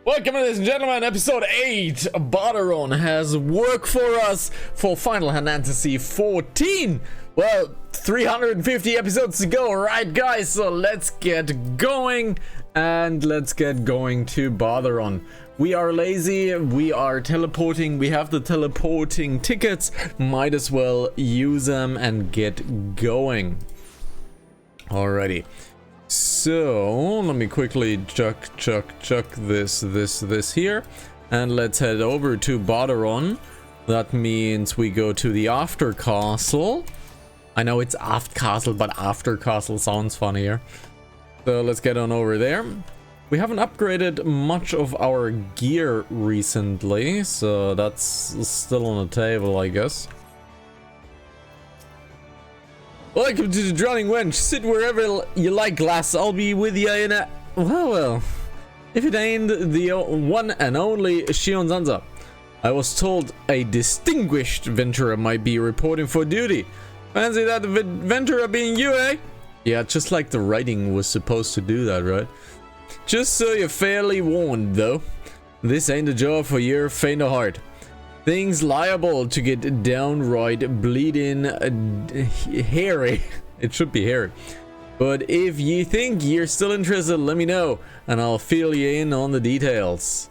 Welcome, ladies and gentlemen, episode 8. Barteron has work for us for final Hanantasy 14. Well, 350 episodes to go, right guys? So let's get going, and let's get going to Barteron. We are lazy, we are teleporting, we have the teleporting tickets. Might as well use them and get going. Alrighty. So let me quickly chuck this here, and let's head over to Barteron. That means we go to the after castle. I know it's aft castle, but after castle sounds funnier. So let's get on over there. We haven't upgraded much of our gear recently, so that's still on the table, I guess. Welcome to the Drowning Wench. Sit wherever you like, lass. I'll be with you in a... Well. If it ain't the one and only Shion Zanza. I was told a distinguished venturer might be reporting for duty. Fancy that venturer being you, eh? Yeah, just like the writing was supposed to do that, right? Just so you're fairly warned, though. This ain't a job for your faint of heart. Things liable to get downright bleeding hairy. It should be hairy. But if you think you're still interested, let me know, and I'll fill you in on the details.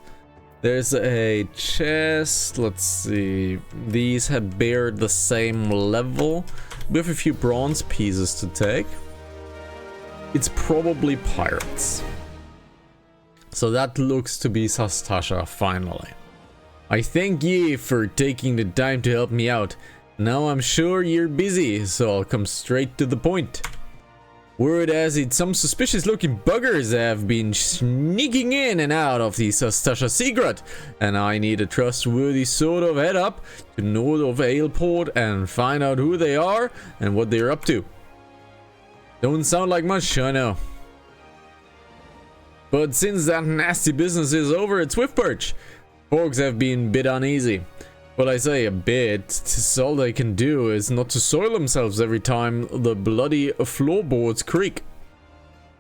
There's a chest. Let's see. These have bear the same level. We have a few bronze pieces to take. It's probably pirates. So that looks to be Sastasha finally. I thank ye for taking the time to help me out. Now I'm sure you're busy, so I'll come straight to the point. Word has it, some suspicious looking buggers have been sneaking in and out of the Sastasha secret, and I need a trustworthy sort of head up to north of Aleport and find out who they are and what they're up to. Don't sound like much, I know. But since that nasty business is over at Swiftperch, folks have been a bit uneasy. Well, I say a bit, all they can do is not to soil themselves every time the bloody floorboards creak.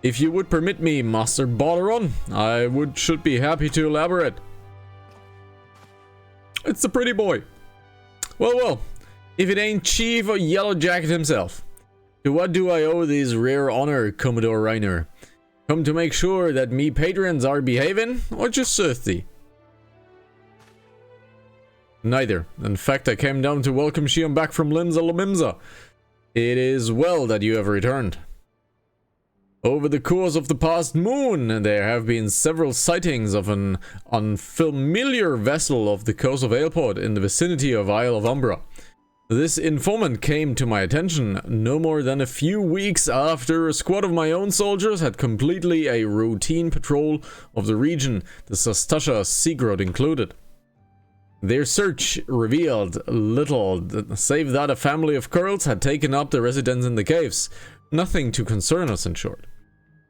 If you would permit me, Master Barteron, I should be happy to elaborate. It's the pretty boy. Well, if it ain't Chief or Yellow Jacket himself. To what do I owe this rare honor, Commodore Reiner? Come to make sure that me patrons are behaving, or just thirsty? Neither. In fact, I came down to welcome Shion back from Limsa Lamimsa. It is well that you have returned. Over the course of the past moon, there have been several sightings of an unfamiliar vessel off the coast of Aleport in the vicinity of Isle of Umbra. This informant came to my attention no more than a few weeks after a squad of my own soldiers had completely a routine patrol of the region, the Sastasha Seagrove included. Their search revealed little, save that a family of Kurls had taken up their residence in the caves. Nothing to concern us, in short.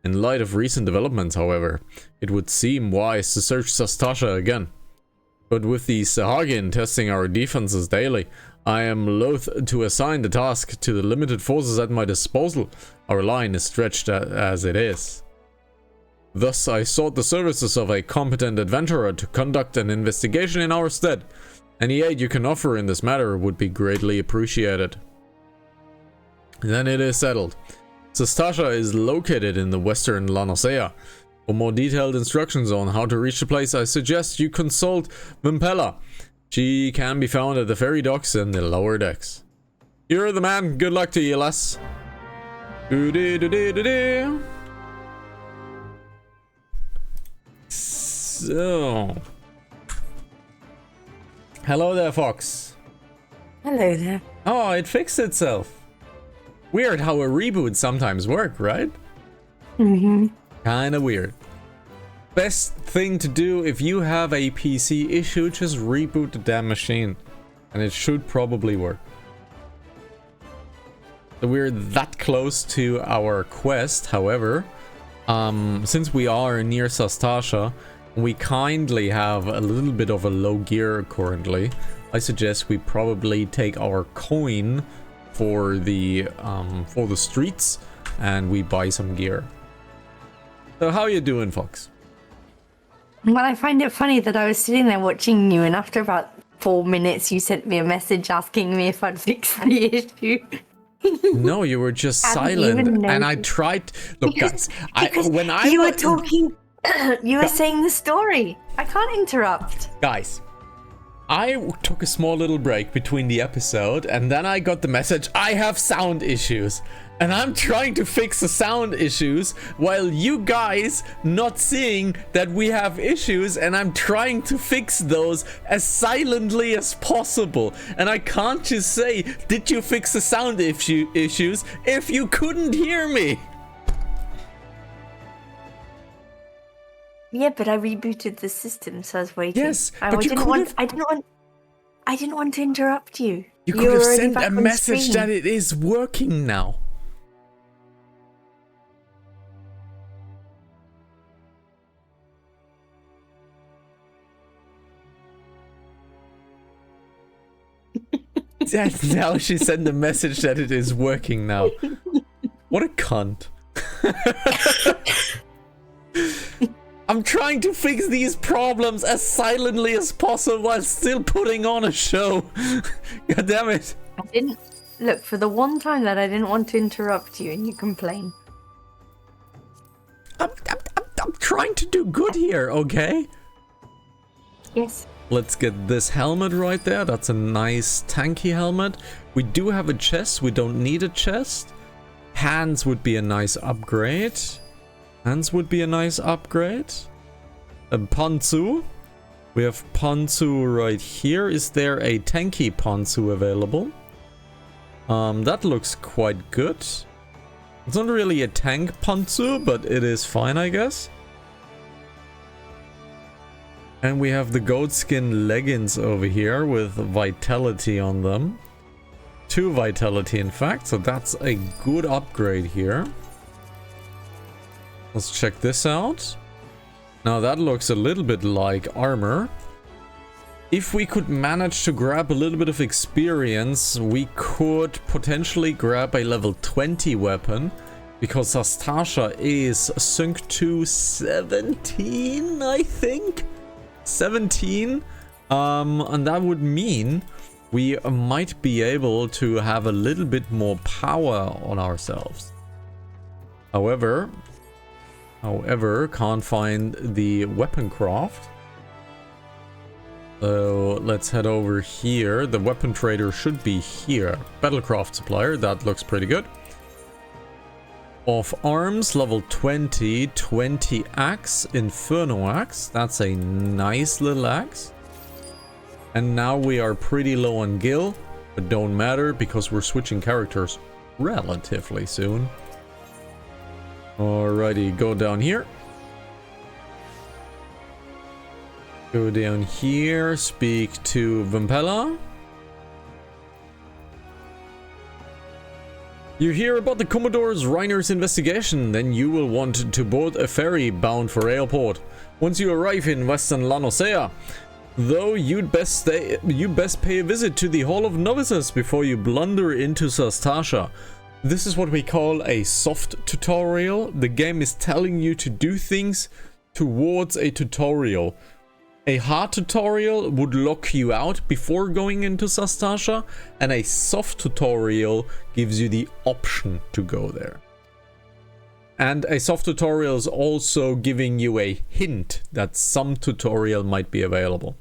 In light of recent developments, however, it would seem wise to search Sastasha again. But with the Sahagin testing our defenses daily, I am loath to assign the task to the limited forces at my disposal. Our line is stretched as it is. Thus, I sought the services of a competent adventurer to conduct an investigation in our stead. Any aid you can offer in this matter would be greatly appreciated. Then it is settled. Sastasha is located in the western Lanosea. For more detailed instructions on how to reach the place, I suggest you consult Vimpella. She can be found at the ferry docks in the lower decks. You're the man. Good luck to you, lass. So, hello there, Fox. Hello there. Oh, it fixed itself. Weird how a reboot sometimes work, right? Kinda weird. Best thing to do if you have a PC issue, just reboot the damn machine. And it should probably work. So we're that close to our quest, however. Since we are near Sastasha, we kindly have a little bit of a low gear currently. I suggest we probably take our coin for the streets and we buy some gear. So how you doing, Fox? Well, I find it funny that I was sitting there watching you, and after about 4 minutes, you sent me a message asking me if I'd fix the issue. No, you were just Hadn't silent, even and I noticed. tried. Look, guys, You were talking, you were saying the story. I can't interrupt. Guys, I took a small little break between the episode, and then I got the message, I have sound issues. And I'm trying to fix the sound issues while you guys not seeing that we have issues, and I'm trying to fix those as silently as possible. And I can't just say, did you fix the sound issues if you couldn't hear me? Yeah, but I rebooted the system, so I was waiting. Yes, I but you didn't could want. have... I didn't want to interrupt you. You could You're have already sent back a on message screen. that it is working now. Now she sent a message that it is working now. What a cunt. I'm trying to fix these problems as silently as possible while still putting on a show. God damn it. I didn't look for the one time that I didn't want to interrupt you, and you complain. I'm trying to do good here, okay? Yes. Let's get this helmet right there. That's a nice tanky helmet. We do have a chest. We don't need a chest. Hands would be a nice upgrade. Hands would be a nice upgrade. A Pantsu. We have Pantsu right here. Is there a tanky Pantsu available? That looks quite good. It's not really a tank Pantsu, but it is fine, I guess. And we have the goatskin leggings over here with vitality on them. 2 vitality, in fact, so that's a good upgrade here. Let's check this out. Now that looks a little bit like armor. If we could manage to grab a little bit of experience, we could potentially grab a level 20 weapon, because Sastasha is sunk to 17, I think? 17, and that would mean we might be able to have a little bit more power on ourselves. However, can't find the weapon craft. So let's head over here. The weapon trader should be here. Battlecraft supplier, that looks pretty good. Of arms, level 20, 20 axe, Inferno axe. That's a nice little axe. And now we are pretty low on gil, but don't matter because we're switching characters relatively soon. Alrighty, go down here. Go down here, speak to Vampella. You hear about the Commodore's Reiner's investigation, then you will want to board a ferry bound for Airport. Once you arrive in Western Lanosea, though you'd best pay a visit to the Hall of Novices before you blunder into Sastasha. This is what we call a soft tutorial. The game is telling you to do things towards a tutorial. A hard tutorial would lock you out before going into Sastasha, and a soft tutorial gives you the option to go there. And a soft tutorial is also giving you a hint that some tutorial might be available.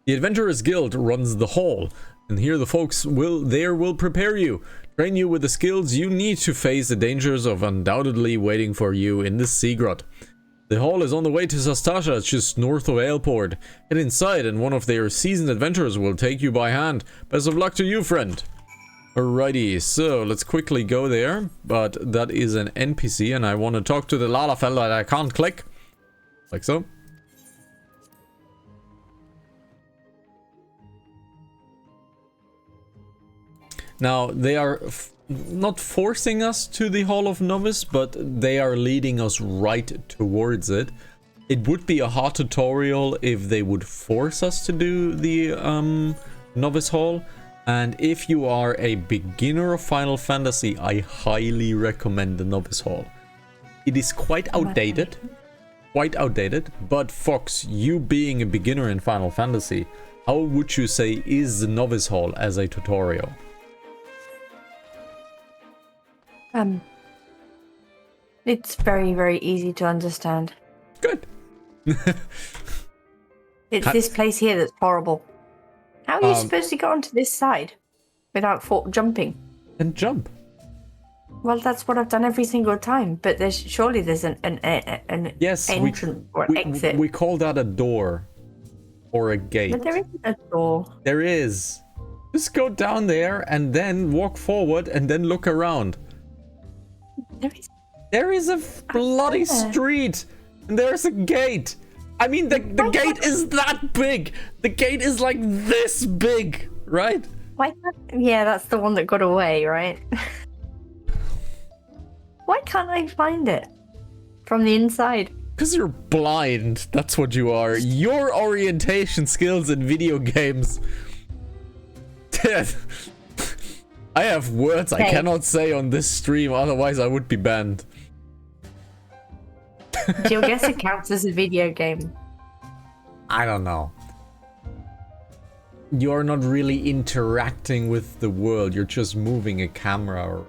The Adventurers Guild runs the hall, and here the folks will prepare you, train you with the skills you need to face the dangers of undoubtedly waiting for you in the Sea Grot. The hall is on the way to Sastasha, it's just north of Airport. Get inside and one of their seasoned adventurers will take you by hand. Best of luck to you, friend. Alrighty, so let's quickly go there. But that is an NPC and I want to talk to the Lalafell that I can't click. Like so. Now, they are not forcing us to the Hall of Novice, but they are leading us right towards it. It would be a hard tutorial if they would force us to do the Novice Hall. And if you are a beginner of Final Fantasy, I highly recommend the Novice Hall. It is quite outdated. quite outdated, but Fox, you being a beginner in Final Fantasy, how would you say is the Novice Hall as a tutorial? It's very, very easy to understand. Good. It's this place here that's horrible. How are you supposed to get onto this side without jumping? And jump. Well, that's what I've done every single time. But surely there's an yes, entrance or exit. We call that a door or a gate. But there isn't a door. There is. Just go down there and then walk forward and then look around. There is a bloody street and there's a gate. I mean, the gate is that big. The gate is like this big, right? Yeah, that's the one that got away, right? Why can't I find it from the inside? Because you're blind. That's what you are. Your orientation skills in video games. I have words I cannot say on this stream, otherwise I would be banned. GeoGuessr counts as a video game. I don't know. You're not really interacting with the world. You're just moving a camera. Or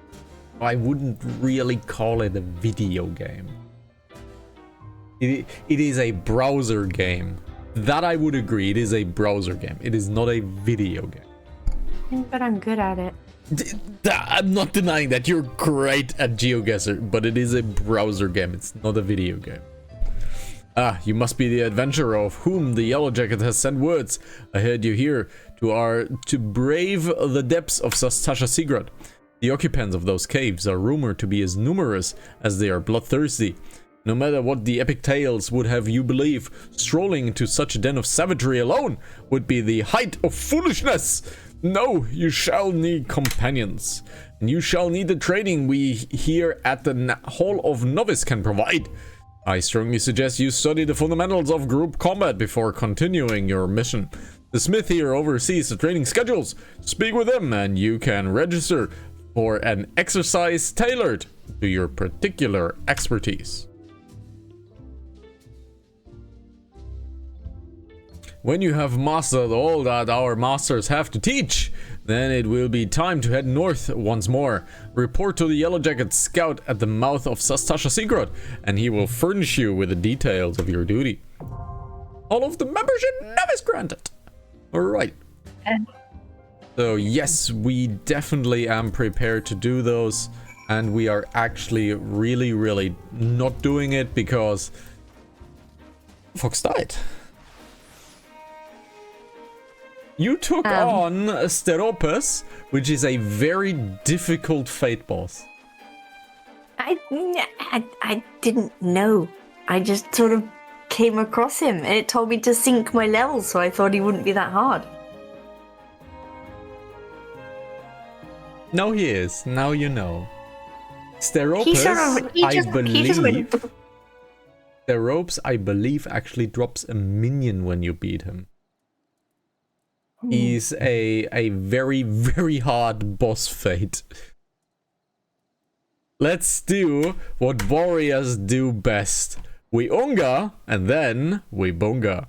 I wouldn't really call it a video game. It is a browser game. That I would agree. It is a browser game. It is not a video game. But I'm good at it. I'm not denying that you're great at GeoGuessr, but it is a browser game. It's not a video game. Ah, you must be the adventurer of whom the Yellow Jacket has sent words. I heard you here to brave the depths of Sastasha Sigurd. The occupants of those caves are rumored to be as numerous as they are bloodthirsty. No matter what the epic tales would have you believe, strolling into such a den of savagery alone would be the height of foolishness. No, you shall need companions, and you shall need the training we here at the Hall of Novice can provide. I strongly suggest you study the fundamentals of group combat before continuing your mission. The smith here oversees the training schedules. Speak with him and you can register for an exercise tailored to your particular expertise. When you have mastered all that our masters have to teach, then it will be time to head north once more. Report to the Yellow Jacket scout at the mouth of Sastasha Sigurd, and he will furnish you with the details of your duty. All of the membership novice granted. Alright. So yes, we definitely am prepared to do those, and we are actually really not doing it because Fox died. You took on Steropus, which is a very difficult fate boss. I didn't know. I just sort of came across him and it told me to sync my levels, so I thought he wouldn't be that hard. No, he is. Now you know. Steropus, I believe, actually drops a minion when you beat him. He's a very hard boss fate. Let's do what warriors do best. We unga, and then we bunga.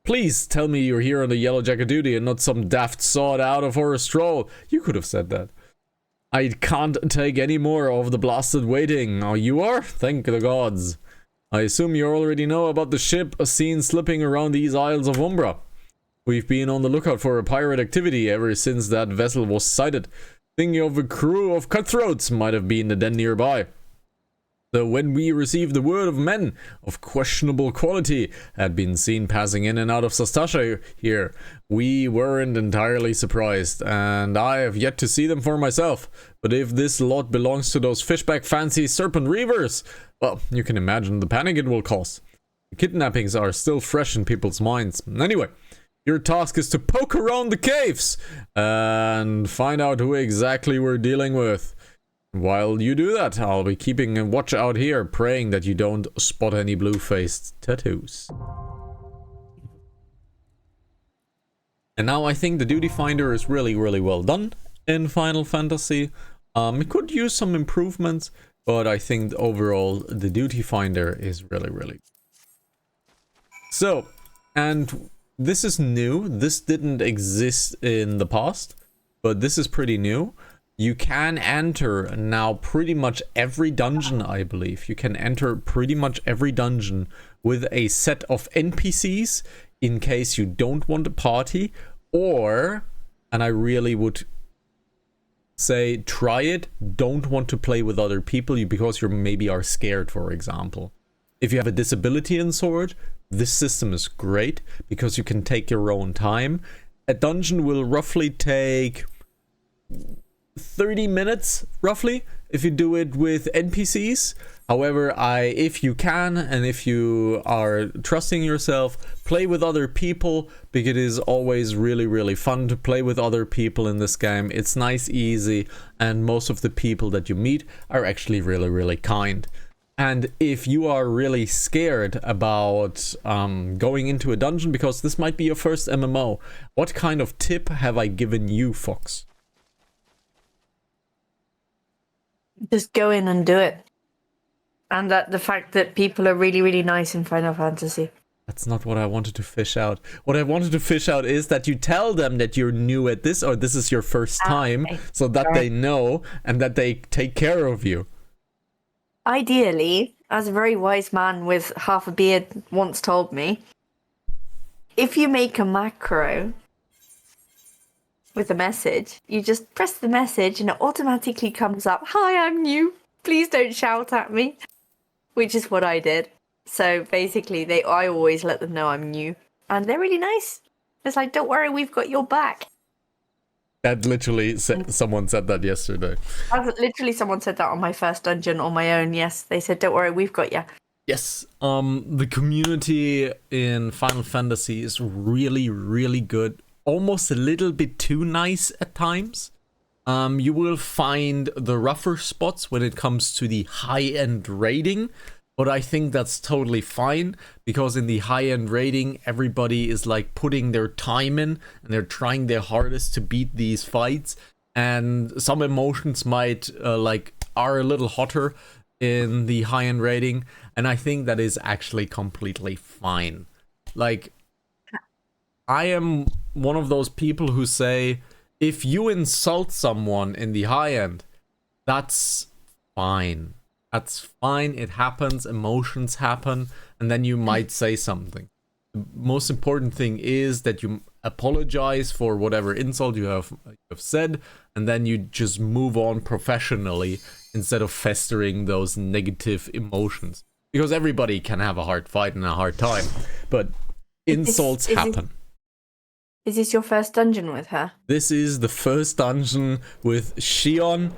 Please tell me you're here on the Yellow Jacket duty and not some daft sawed out of for a stroll. You could have said that. I can't take any more of the blasted waiting. Oh, you are? Thank the gods. I assume you already know about the ship seen slipping around these Isles of Umbra. We've been on the lookout for a pirate activity ever since that vessel was sighted. Thinking of a crew of cutthroats might have been the den nearby. So when we received the word of men of questionable quality had been seen passing in and out of Sastasha here, we weren't entirely surprised, and I have yet to see them for myself. But if this lot belongs to those fishback fancy serpent reavers, well, you can imagine the panic it will cause. The kidnappings are still fresh in people's minds. Anyway, your task is to poke around the caves and find out who exactly we're dealing with. While you do that, I'll be keeping a watch out here, praying that you don't spot any blue-faced tattoos. And now I think the Duty Finder is really well done in Final Fantasy. It could use some improvements, but I think overall the Duty Finder is really So, and this is new. This didn't exist in the past, but this is pretty new. You can enter now pretty much every dungeon, I believe. You can enter pretty much every dungeon with a set of NPCs in case you don't want a party, or, and I really would say try it, don't want to play with other people because you maybe are scared, for example. If you have a disability in Sword, this system is great because you can take your own time. A dungeon will roughly take 30 minutes, roughly, if you do it with NPCs. However, if you can, and if you are trusting yourself, play with other people, because it is always really, really fun to play with other people in this game. It's nice, easy, and most of the people that you meet are actually really, really kind. And if you are really scared about going into a dungeon, because this might be your first MMO, what kind of tip have I given you, Fox? Just go in and do it. And that the fact that people are really, really nice in Final Fantasy. That's not what I wanted to fish out. What I wanted to fish out is that you tell them that you're new at this, or this is your first time, so that they know and that they take care of you. Ideally, as a very wise man with half a beard once told me, if you make a macro with a message, you just press the message and it automatically comes up, "Hi, I'm new. Please don't shout at me." Which is what I did. So basically, I always let them know I'm new. And they're really nice. It's like, don't worry, we've got your back. That literally, someone said that yesterday. Literally, someone said that on my first dungeon on my own. Yes, they said, don't worry, we've got you. Yes, the community in Final Fantasy is really, really good. Almost a little bit too nice at times. You will find the rougher spots when it comes to the high-end raiding, but I think that's totally fine, because in the high-end raiding, everybody is like putting their time in, and they're trying their hardest to beat these fights, and some emotions might, are a little hotter in the high-end raiding, and I think that is actually completely fine. Like, I am one of those people who say, if you insult someone in the high end, that's fine. That's fine. It happens. Emotions happen. And then you might say something. The most important thing is that you apologize for whatever insult you have said. And then you just move on professionally instead of festering those negative emotions. Because everybody can have a hard fight and a hard time. But insults happen. Is this your first dungeon with her? This is the first dungeon with Shion,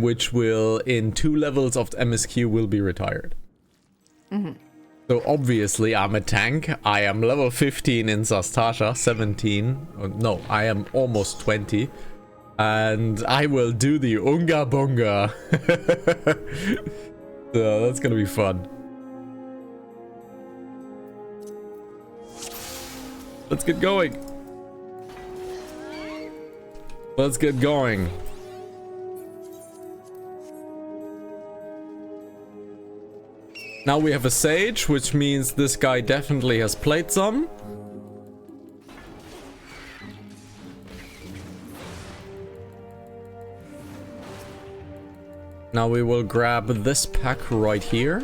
which will, in 2 levels of MSQ, will be retired. Mm-hmm. So obviously I'm a tank. I am level 15 in Sastasha, 17. No, I am almost 20. And I will do the Unga Bunga. So that's gonna be fun. Let's get going. Let's get going. Now we have a sage, which means this guy definitely has played some. Now we will grab this pack right here.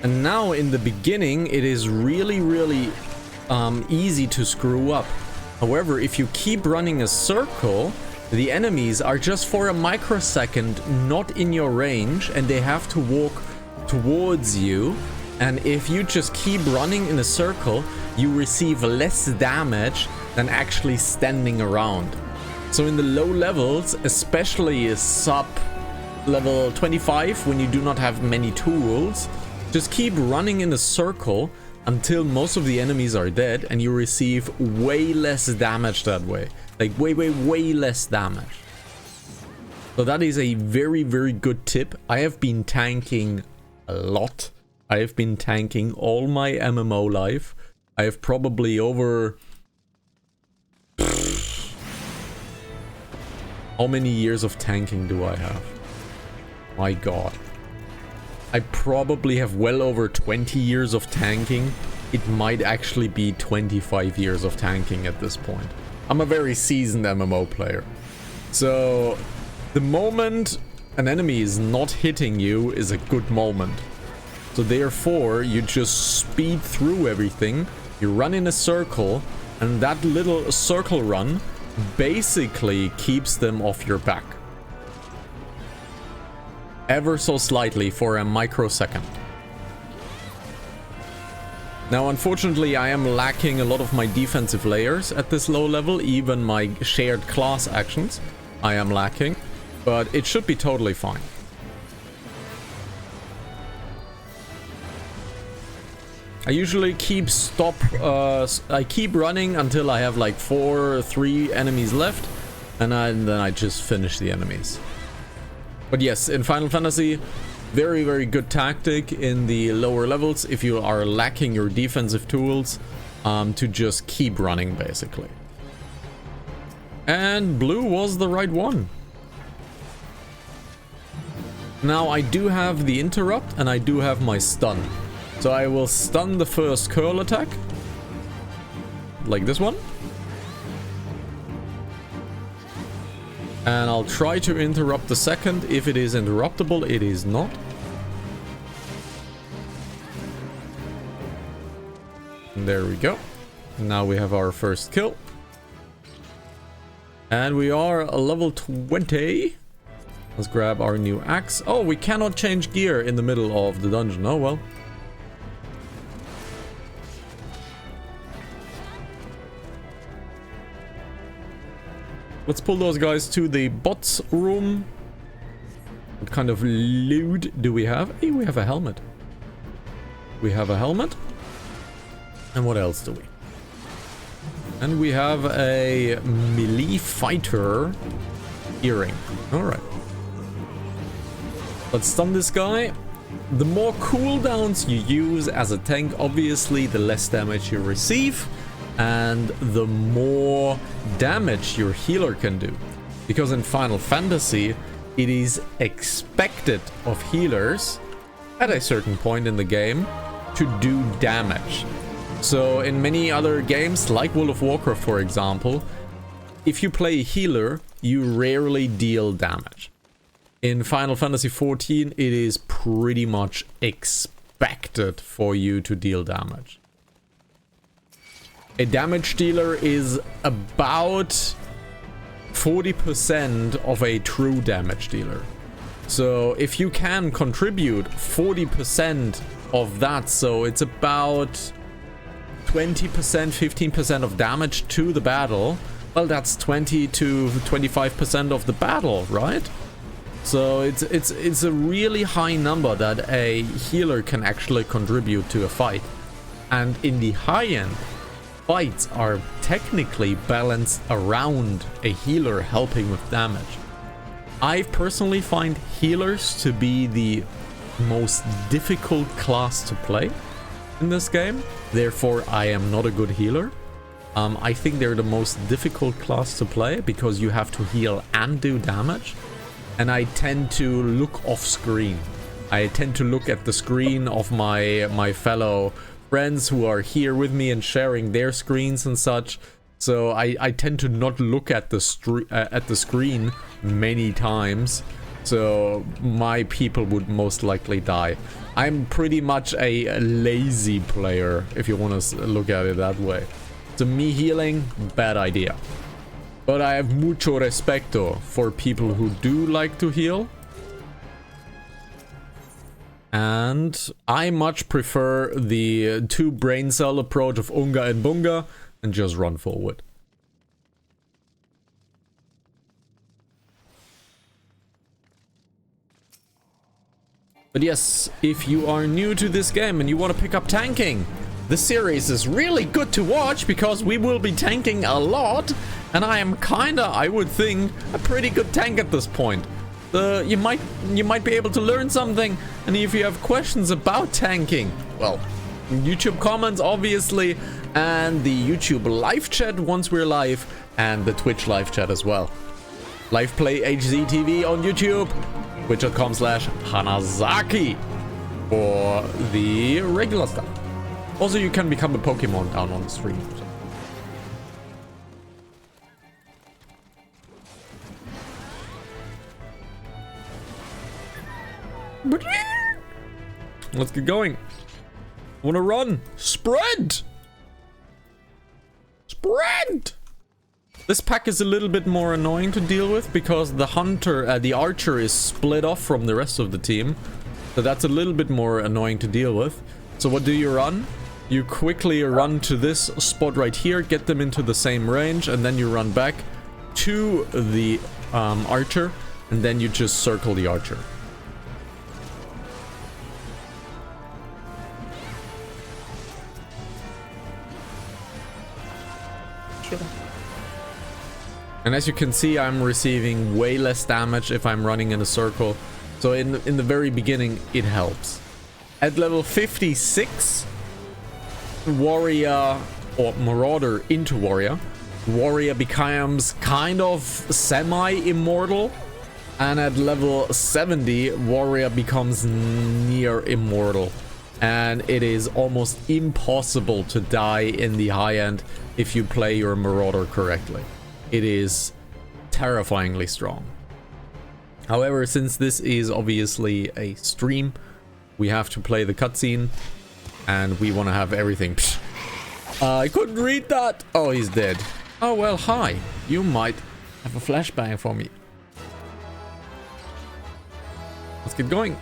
And now in the beginning, it is really, really easy to screw up. However, if you keep running a circle, the enemies are just for a microsecond not in your range, and they have to walk towards you. And if you just keep running in a circle, you receive less damage than actually standing around. So in the low levels, especially sub level 25, when you do not have many tools, just keep running in a circle until most of the enemies are dead, and you receive way less damage that way. Like way less damage. So that is a very, very good tip. I have been tanking a lot. I have been tanking all my MMO life. I have probably over... How many years of tanking do I have? My god. I probably have well over 20 years of tanking. It might actually be 25 years of tanking at this point. I'm a very seasoned MMO player. So the moment an enemy is not hitting you is a good moment. So therefore, you just speed through everything, you run in a circle, and that little circle run basically keeps them off your back. Ever so slightly for a microsecond. Now, unfortunately, I am lacking a lot of my defensive layers at this low level. Even my shared class actions, I am lacking. But it should be totally fine. I usually keep I keep running until I have like 4 or 3 enemies left. And then I just finish the enemies. But yes, in Final Fantasy, very, very good tactic in the lower levels if you are lacking your defensive tools, to just keep running, basically. And blue was the right one. Now, I do have the interrupt and I do have my stun. So I will stun the first curl attack. Like this one. And I'll try to interrupt the second. If it is interruptible, it is not. And there we go. Now we have our first kill. And we are a level 20. Let's grab our new axe. Oh, we cannot change gear in the middle of the dungeon. Oh, well. Let's pull those guys to the bots room. What kind of loot do we have? Hey, we have a helmet. We have a helmet. And what else do we? And we have a melee fighter earring. Alright. Let's stun this guy. The more cooldowns you use as a tank, obviously, the less damage you receive. And the more damage your healer can do. Because in Final Fantasy, it is expected of healers at a certain point in the game to do damage. So in many other games, like World of Warcraft, for example, if you play a healer, you rarely deal damage. In Final Fantasy XIV, it is pretty much expected for you to deal damage. A damage dealer is about 40% of a true damage dealer. So if you can contribute 40% of that, so it's about 20%, 15% of damage to the battle, well, that's 20 to 25% of the battle, right? So it's a really high number that a healer can actually contribute to a fight. And in the high end, fights are technically balanced around a healer helping with damage. I personally find healers to be the most difficult class to play in this game. Therefore, I am not a good healer. I think they're the most difficult class to play because you have to heal and do damage. And I tend to look off screen. I tend to look at the screen of my fellow friends who are here with me and sharing their screens and such. So I tend to not look at the screen many times. So my people would most likely die. I'm pretty much a lazy player, if you want to look at it that way. So me healing, bad idea. But I have mucho respeto for people who do like to heal. And I much prefer the 2 brain cell approach of Unga and Bunga and just run forward. But yes, if you are new to this game and you want to pick up tanking, the series is really good to watch because we will be tanking a lot. And I am kinda, I would think, a pretty good tank at this point. You might be able to learn something, and if you have questions about tanking, well, YouTube comments obviously, and the YouTube live chat once we're live, and the Twitch live chat as well. Live play HZTV on YouTube, twitch.com/Hanazaki. for the regular stuff. Also, you can become a Pokemon down on the stream. Let's get going. Wanna run? Spread! Spread! This pack is a little bit more annoying to deal with because the archer is split off from the rest of the team. So that's a little bit more annoying to deal with. So what do you run? You quickly run to this spot right here, get them into the same range, and then you run back to the archer, and then you just circle the archer. And as you can see, I'm receiving way less damage if I'm running in a circle. So in the very beginning, it helps. At level 56, Warrior or Marauder into Warrior, Warrior becomes kind of semi-immortal. And at level 70, Warrior becomes near immortal. And it is almost impossible to die in the high end if you play your Marauder correctly. It is terrifyingly strong. However, since this is obviously a stream, we have to play the cutscene, and we want to have everything. I couldn't read that. Oh, he's dead. Oh, well, hi. You might have a flashbang for me. Let's get going.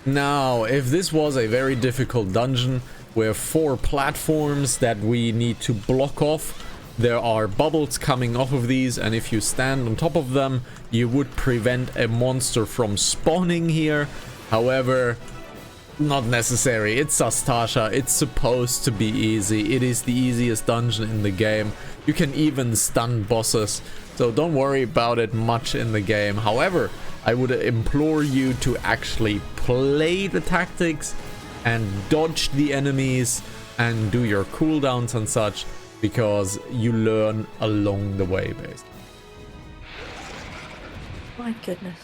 Now, if this was a very difficult dungeon, we have 4 platforms that we need to block off. There are bubbles coming off of these, and if you stand on top of them, you would prevent a monster from spawning here. However, not necessary. It's Sastasha. It's supposed to be easy. It is the easiest dungeon in the game. You can even stun bosses, so don't worry about it much in the game. However, I would implore you to actually play the tactics and dodge the enemies and do your cooldowns and such, because you learn along the way, basically. My goodness.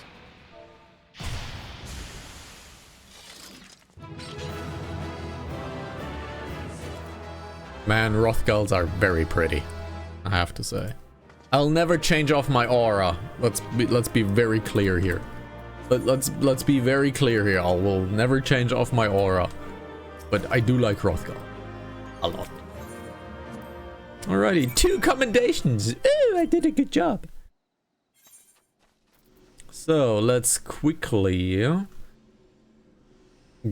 Man, Rothgulls are very pretty, I have to say. I'll never change off my aura. Let's be very clear here. Let's be very clear here. I will never change off my aura, but I do like Rothgull a lot. Alrighty, 2 commendations. Ooh, I did a good job. So let's quickly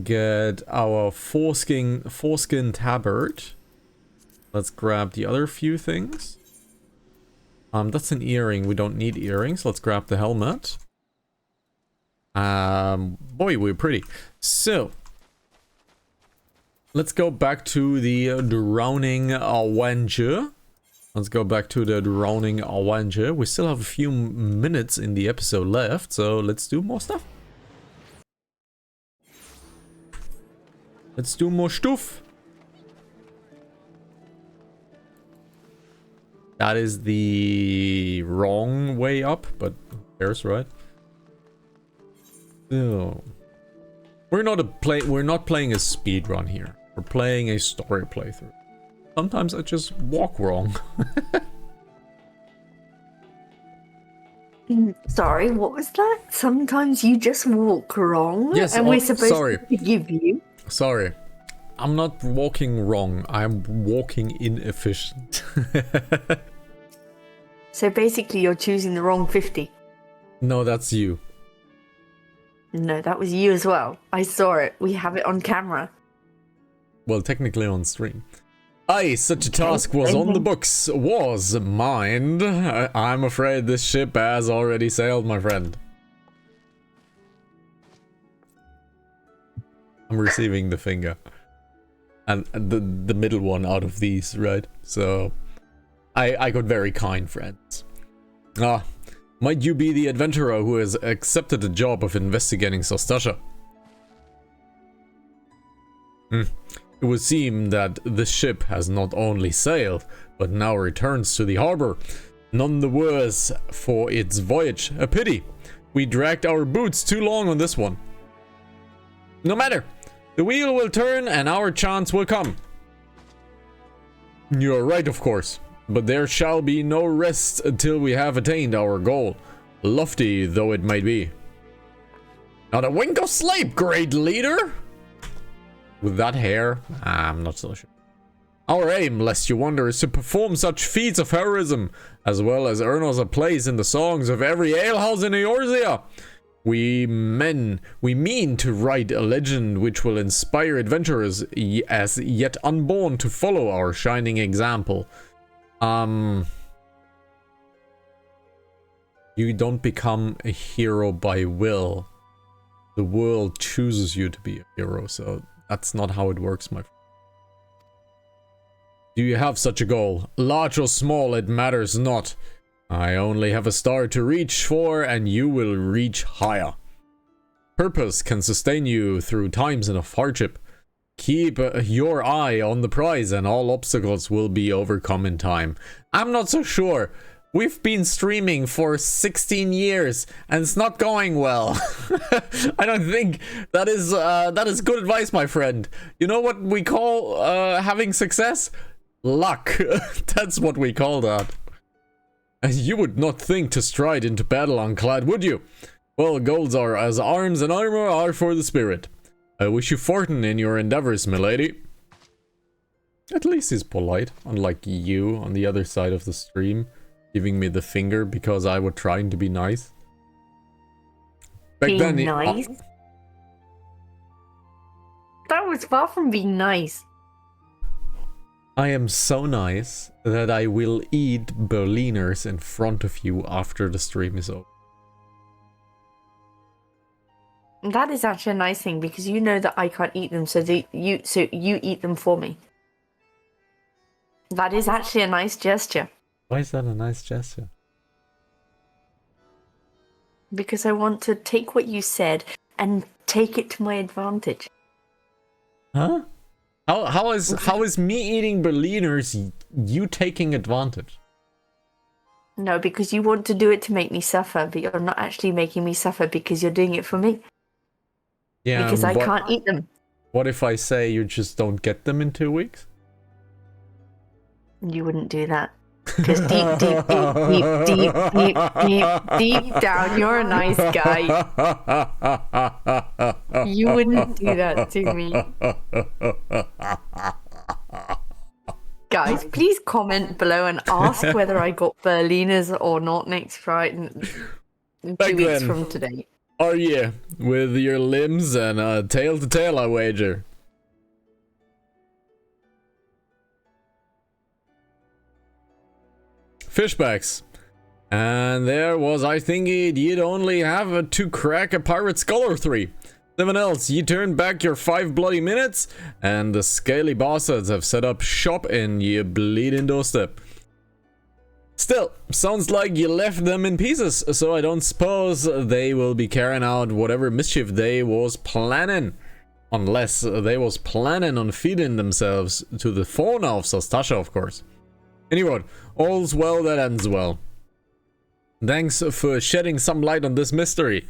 get our foreskin tabard. Let's grab the other few things. That's an earring. We don't need earrings. Let's grab the helmet. Boy, we're pretty. So let's go back to the Drowning Avenger. Let's go back to the Drowning Avenger. We still have a few minutes in the episode left, so let's do more stuff. Let's do more stuff. That is the wrong way up, but who cares, right? So we're not playing a speed run here. We're playing a story playthrough. Sometimes I just walk wrong. Sorry, what was that? Sometimes you just walk wrong? Yes, and we're supposed sorry. to forgive you? Sorry. I'm not walking wrong. I'm walking inefficient. So basically you're choosing the wrong 50. No, that's you. No, that was you as well. I saw it. We have it on camera. Well, technically on stream. Aye, such a task was on the books. Was mined. I'm afraid this ship has already sailed, my friend. I'm receiving the finger. And the middle one out of these, right? So I got very kind friends. Might you be the adventurer who has accepted the job of investigating Sastasha? It would seem that the ship has not only sailed, but now returns to the harbor. None the worse for its voyage. A pity. We dragged our boots too long on this one. No matter. The wheel will turn and our chance will come. You are right, of course. But there shall be no rest until we have attained our goal, lofty though it might be. Not a wink of sleep, great leader! With that hair, I'm not so sure. Our aim, lest you wonder, is to perform such feats of heroism, as well as earn us a place in the songs of every alehouse in Eorzea. We mean to write a legend which will inspire adventurers as yet unborn to follow our shining example. You don't become a hero by will. The world chooses you to be a hero, so that's not how it works, my friend. Do you have such a goal? Large or small, it matters not. I only have a star to reach for, and you will reach higher. Purpose can sustain you through times of hardship. Keep your eye on the prize, and all obstacles will be overcome in time. I'm not so sure. We've been streaming for 16 years, and it's not going well. I don't think that is good advice, my friend. You know what we call having success? Luck. That's what we call that. And you would not think to stride into battle unclad, would you? Well, goals are as arms and armor are for the spirit. I wish you fortune in your endeavors, milady. At least he's polite, unlike you on the other side of the stream, giving me the finger because I was trying to be nice. Back then, nice? That was far from being nice. I am so nice that I will eat Berliners in front of you after the stream is over. That is actually a nice thing because you know that I can't eat them, so you eat them for me. That is actually a nice gesture. Why is that a nice gesture? Because I want to take what you said and take it to my advantage. Huh? How is me eating Berliners you taking advantage? No, because you want to do it to make me suffer, but you're not actually making me suffer because you're doing it for me. Yeah. Because I can't eat them. What if I say you just don't get them in 2 weeks? You wouldn't do that. Because deep down, you're a nice guy. You wouldn't do that to me. Guys, please comment below and ask whether I got Berliners or not next Friday. 2 weeks from today. Are you with your limbs and tail to tail, I wager? Fishbacks. And there was I thinking you'd only have to crack a pirate skull or 3. Nothing else, you turn back your 5 bloody minutes, and the scaly bastards have set up shop in your bleeding doorstep. Still, sounds like you left them in pieces, so I don't suppose they will be carrying out whatever mischief they was planning. Unless they was planning on feeding themselves to the fauna of Sastasha, of course. Anyway, all's well that ends well. Thanks for shedding some light on this mystery.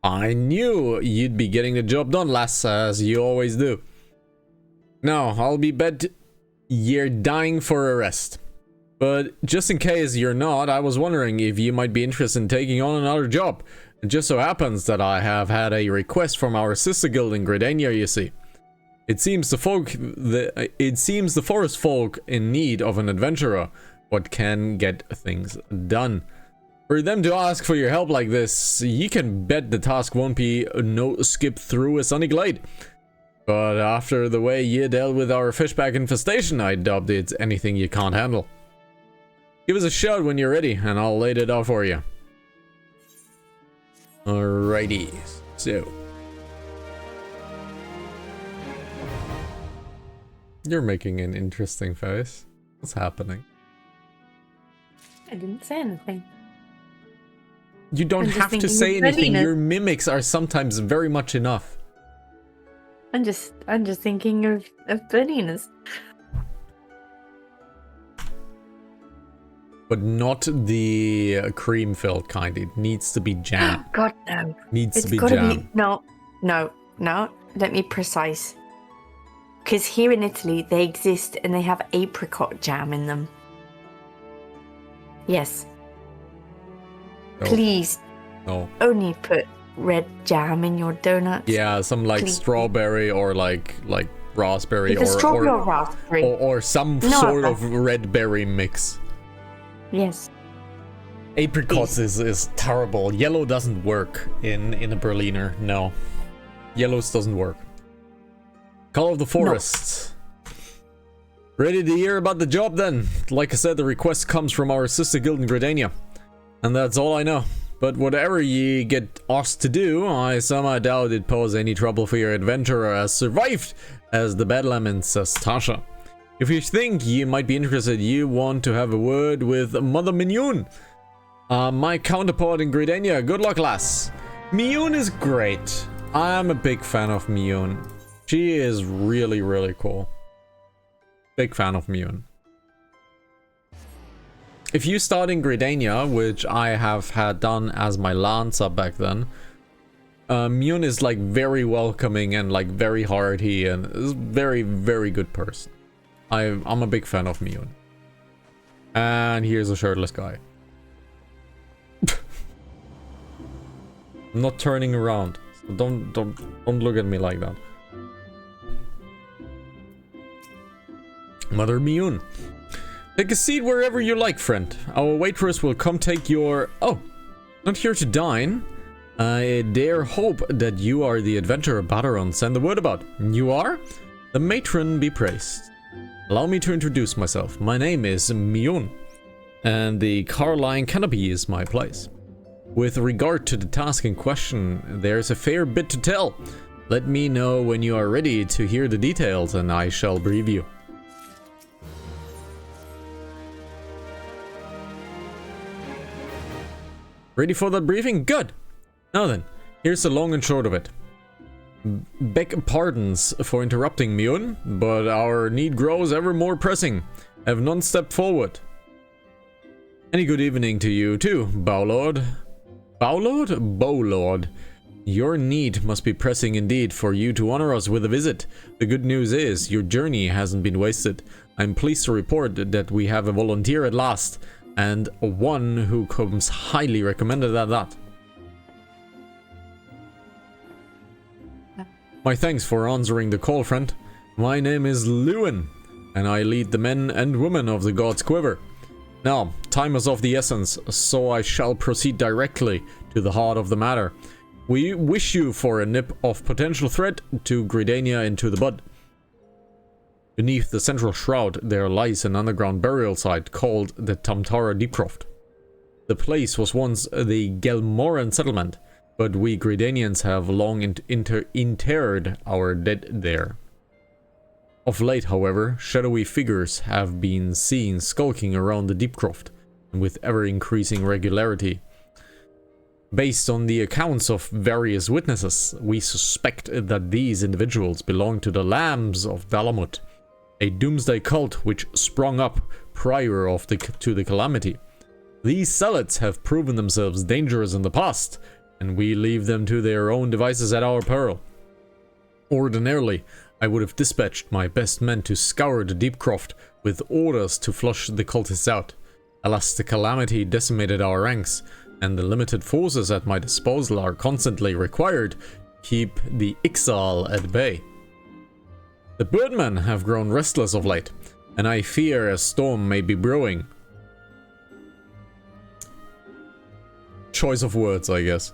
I knew you'd be getting the job done, lass, as you always do. Now, I'll be bet you're dying for a rest. But just in case you're not, I was wondering if you might be interested in taking on another job. It just so happens that I have had a request from our sister guild in Gridania, you see. It seems the forest folk in need of an adventurer, what can get things done. For them to ask for your help like this, you can bet the task won't be no skip through a sunny glade. But after the way you dealt with our fishback infestation, I doubt it's anything you can't handle. Give us a shout when you're ready, and I'll lay it out for you. Alrighty, so. You're making an interesting face. What's happening? I didn't say anything. You don't have to say anything. Your mimics are sometimes very much enough. I'm just thinking of Berliners. But not the cream-filled kind. It needs to be jam. God, no. Needs to be gotta jam. No. Let me precise. Because here in Italy, they exist and they have apricot jam in them. Yes. No. Please. No. Only put red jam in your donuts. Yeah, some like Please. Strawberry or like raspberry Either strawberry or raspberry. Or some sort of red berry mix. Yes. Apricots is terrible. Yellow doesn't work in a Berliner. No. Yellows doesn't work. Call of the Forests. No. Ready to hear about the job then? Like I said, the request comes from our sister guild in Gridania. And that's all I know. But whatever ye get asked to do, I somehow doubt it pose any trouble for your adventurer as survived as the Bedlam in Tasha. If you think you might be interested, you want to have a word with Mother Mignon, my counterpart in Gridania. Good luck, lass. Mignon is great. I'm a big fan of Mignon. She is really, really cool. Big fan of Mignon. If you start in Gridania, which I have had done as my Lancer back then, Mignon is like very welcoming and like very hearty and is very, very good person. I'm a big fan of Mignon. And here's a shirtless guy. I'm not turning around. So don't look at me like that. Mother Mignon. Take a seat wherever you like, friend. Our waitress will come take your... Oh, not here to dine. I dare hope that you are the adventurer Battaron sent the word about. You are? The matron be praised. Allow me to introduce myself. My name is Mignon, and the Carline Canopy is my place. With regard to the task in question, there's a fair bit to tell. Let me know when you are ready to hear the details, and I shall brief you. Ready for that briefing? Good! Now then, here's the long and short of it. Beg pardons for interrupting, Mignon, but our need grows ever more pressing. Have none stepped forward. Any good evening to you too, Bowlord. Bowlord? Bowlord. Your need must be pressing indeed for you to honor us with a visit. The good news is, your journey hasn't been wasted. I'm pleased to report that we have a volunteer at last, and one who comes highly recommended at that. My thanks for answering the call, friend. My name is Lewin, and I lead the men and women of the God's Quiver. Now, time is of the essence, so I shall proceed directly to the heart of the matter. We wish you for a nip of potential threat to Gridania into the bud. Beneath the central shroud, there lies an underground burial site called the Tamtara Deepcroft. The place was once the Gelmoran settlement, but we Gridanians have long interred our dead there. Of late, however, shadowy figures have been seen skulking around the Deepcroft, and with ever-increasing regularity. Based on the accounts of various witnesses, we suspect that these individuals belong to the Lambs of Dalamut, a doomsday cult which sprung up prior to the calamity. These zealots have proven themselves dangerous in the past, and we leave them to their own devices at our peril. Ordinarily, I would have dispatched my best men to scour the Deepcroft with orders to flush the cultists out. Alas, the calamity decimated our ranks, and the limited forces at my disposal are constantly required to keep the exile at bay. The birdmen have grown restless of late, and I fear a storm may be brewing. Choice of words, I guess.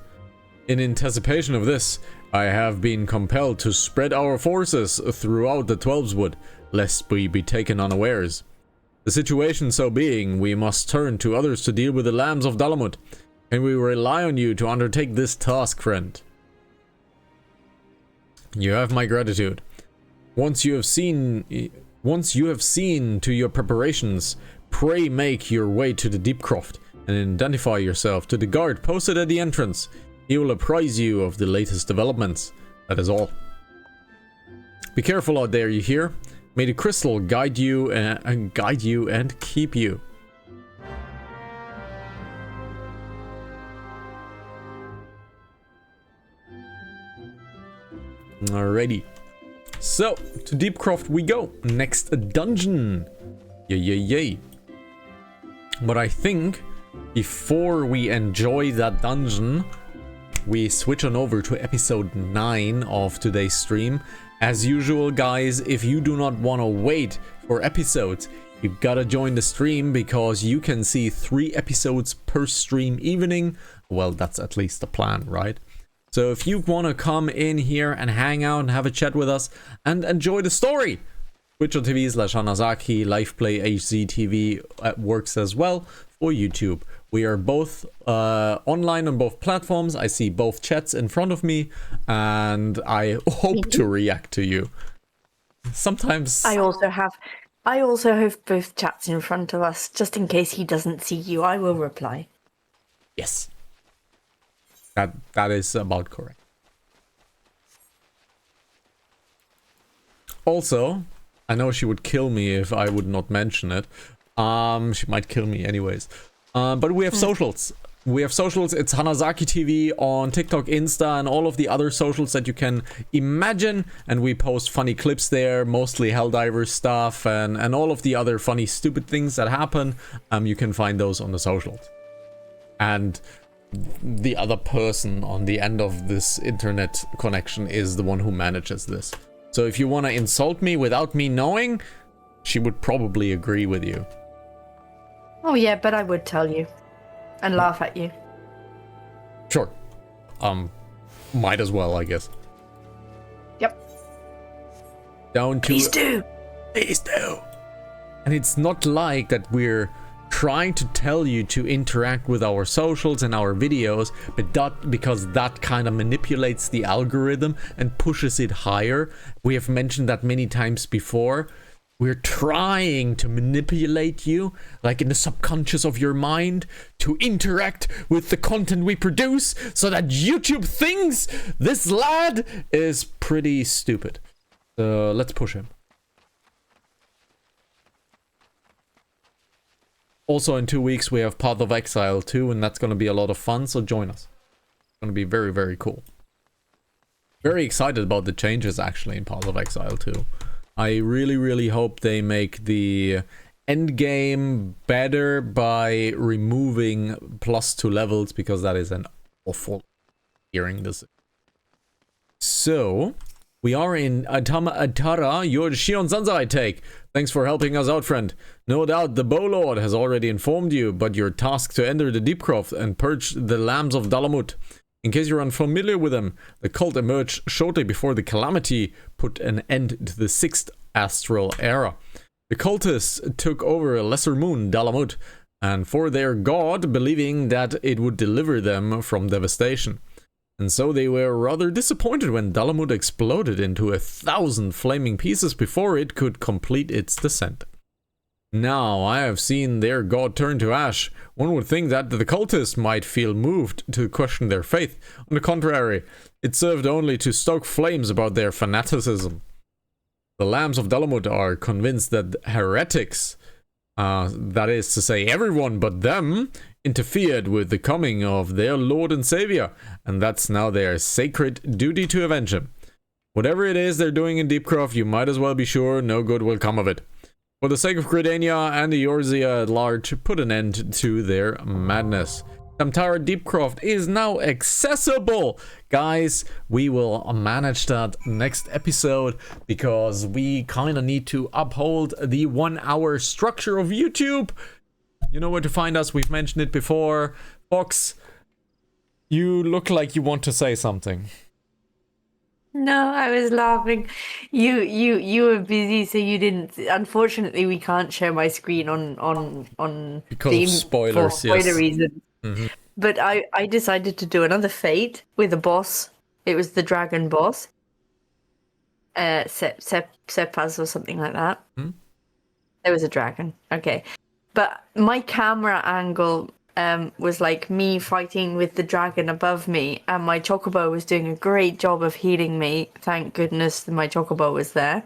In anticipation of this, I have been compelled to spread our forces throughout the Twelveswood, lest we be taken unawares. The situation so being, we must turn to others to deal with the Lambs of Dalamut, and we rely on you to undertake this task, friend. You have my gratitude. Once you have seen to your preparations, pray make your way to the Deepcroft and identify yourself to the guard posted at the entrance. He will apprise you of the latest developments. That is all. Be careful out there, you hear? May the crystal guide you and keep you. Alrighty. So, to Deepcroft we go. Next dungeon. Yay. But I think before we enjoy that dungeon, we switch on over to episode 9 of today's stream. As usual, guys, if you do not want to wait for episodes, you gotta join the stream because you can see 3 episodes per stream evening. Well, that's at least the plan, right? So if you want to come in here and hang out and have a chat with us and enjoy the story, twitch.tv/Hanantasy, LivePlay HZTV works as well for YouTube. We are both online on both platforms. I see both chats in front of me, and I hope to react to you. Sometimes I also have both chats in front of us, just in case he doesn't see you. I will reply. Yes. That is about correct. Also, I know she would kill me if I would not mention it. She might kill me anyways. But we have socials. It's Hanazaki TV on TikTok, Insta, and all of the other socials that you can imagine. And we post funny clips there, mostly Helldivers stuff, and all of the other funny, stupid things that happen. You can find those on the socials. And the other person on the end of this internet connection is the one who manages this. So if you want to insult me without me knowing, she would probably agree with you. Oh yeah, but I would tell you and laugh at you. Sure. Might as well, I guess. Yep. Down to... Please do. And it's not like that we're trying to tell you to interact with our socials and our videos, but because that kind of manipulates the algorithm and pushes it higher. We have mentioned that many times before. We're trying to manipulate you, like in the subconscious of your mind, to interact with the content we produce so that YouTube thinks this lad is pretty stupid. So let's push him. Also, in 2 weeks, we have Path of Exile 2, and that's going to be a lot of fun, so join us. It's going to be very, very cool. Very excited about the changes, actually, in Path of Exile 2. I really, really hope they make the endgame better by removing +2 levels, because that is an awful hearing this. So, we are in Atara, your Shion Zanzai take. Thanks for helping us out, friend. No doubt the Bow Lord has already informed you, but your task to enter the Deepcroft and purge the lambs of Dalamut. In case you're unfamiliar with them, the cult emerged shortly before the calamity put an end to the 6th astral era. The cultists took over a lesser moon, Dalamut, and for their god, believing that it would deliver them from devastation. And so they were rather disappointed when Dalamut exploded into 1,000 flaming pieces before it could complete its descent. Now I have seen their god turn to ash. One would think that the cultists might feel moved to question their faith. On the contrary, it served only to stoke flames about their fanaticism. The Lambs of Dalamut are convinced that heretics, that is to say everyone but them, interfered with the coming of their Lord and Savior, and that's now their sacred duty to avenge him. Whatever it is they're doing in Deepcroft, you might as well be sure no good will come of it. For the sake of Gridania and the Eorzea at large, put an end to their madness. Tamtara Deepcroft is now accessible! Guys, we will manage that next episode, because we kind of need to uphold the 1 hour structure of YouTube. You know where to find us, we've mentioned it before. Fox, you look like you want to say something. No, I was laughing. You were busy, so you didn't. Unfortunately, we can't share my screen on because of spoilers, for spoiler reasons. Mm-hmm. But I decided to do another fate with a boss. It was the dragon boss, Sepaz or something like that. Hmm? There was a dragon. Okay, but my camera angle was like me fighting with the dragon above me, and my chocobo was doing a great job of healing me. Thank goodness my chocobo was there.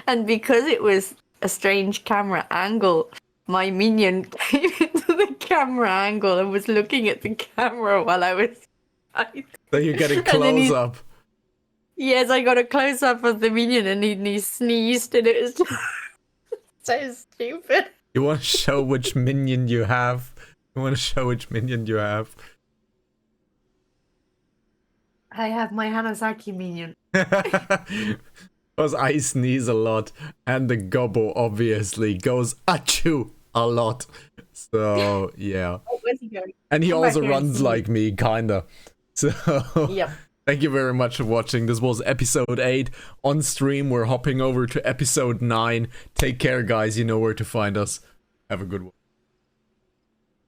And because it was a strange camera angle, my minion came into the camera angle and was looking at the camera while I was fighting. So you're getting close up. Yes, I got a close up of the minion and he sneezed and it was just so stupid. You want to show which minion you have? You want to show which minion you have? I have my Hanasaki minion. Because I sneeze a lot, and the gobbo obviously goes achoo a lot. So, yeah. Oh, where's he going? And he Come back also here and runs see. like me, kinda. So, Yep. thank you very much for watching. This was episode 8 on stream. We're hopping over to episode 9. Take care, guys. You know where to find us. Have a good one.